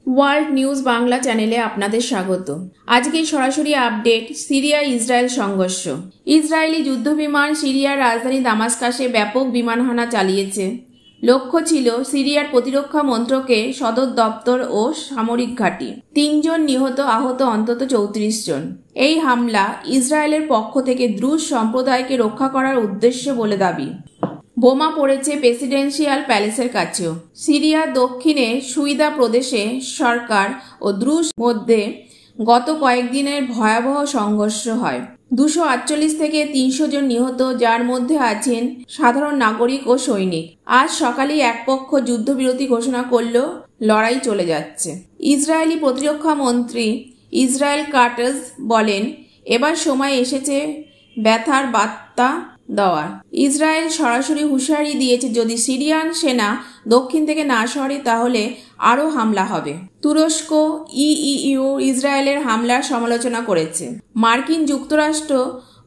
World news Bangla চ্যানেলে আপনাদের স্বাগত। আজকে সরাসরি আপডেট সিরিয়া ইসরায়েল সংঘর্ষ। ইসরায়েলি যুদ্ধবিমান সিরিয়ার রাজধানী দামাস্কাসে ব্যাপক বিমান হামলা চালিয়েছে। লক্ষ্য ছিল সিরিয়ার প্রতিরক্ষা মন্ত্রকের সদর দপ্তর ও সামরিক ঘাঁটি। 3 জন নিহত, আহত অন্তত 34 জন। এই হামলা ইসরায়েলের পক্ষ থেকে দ্রুজ সম্প্রদায়কে রক্ষা করার উদ্দেশ্য বলে দাবি। বোমা পড়েছে প্রেসিডেন্সিয়াল প্যালেসের কাছেও। সিরিয়ার দক্ষিণে সুইদা প্রদেশে সরকার ও দ্রুজ মধ্যে গত কয়েকদিনের ভয়াবহ সংঘর্ষ হয়। 248 থেকে 300 জন নিহত, যার মধ্যে আছেন সাধারণ নাগরিক ও সৈনিক। আজ সকালেই এক পক্ষ যুদ্ধবিরতি ঘোষণা করলেও লড়াই চলে যাচ্ছে। ইসরায়েলি প্রতিরক্ষা মন্ত্রী ইসরায়েল কাটজ বলেন, এবার সময় এসেছে ব্যথার বার্তা দেওয়ার। ইসরায়েল সরাসরি হুঁশিয়ারি দিয়েছে, যদি সিরিয়ান সেনা দক্ষিণ থেকে না সরে তাহলে আরও হামলা হবে। তুরস্ক ইইউ ইসরায়েলের হামলার সমালোচনা করেছে। মার্কিন যুক্তরাষ্ট্র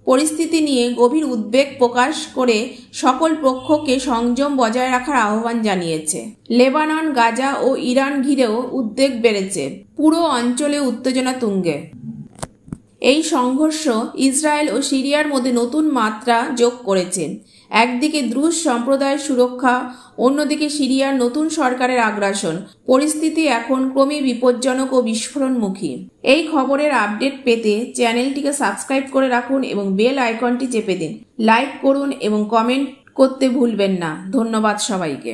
পরিস্থিতি নিয়ে গভীর উদ্বেগ প্রকাশ করে সকল পক্ষকে সংযম বজায় রাখার আহ্বান জানিয়েছে। লেবানন, গাজা ও ইরান ঘিরেও উদ্বেগ বেড়েছে। পুরো অঞ্চলে উত্তেজনা তুঙ্গে। এই সংঘর্ষ ইসরায়েল ও সিরিয়ার মধ্যে নতুন মাত্রা যোগ করেছে। একদিকে দ্রুজ সম্প্রদায়ের সুরক্ষা, অন্যদিকে সিরিয়ার নতুন সরকারের আগ্রাসন। পরিস্থিতি এখন ক্রমেই বিপজ্জনক ও বিস্ফোরণমুখী। এই খবরের আপডেট পেতে চ্যানেলটিকে সাবস্ক্রাইব করে রাখুন এবং বেল আইকনটি চেপে দিন। লাইক করুন এবং কমেন্ট করতে ভুলবেন না। ধন্যবাদ সবাইকে।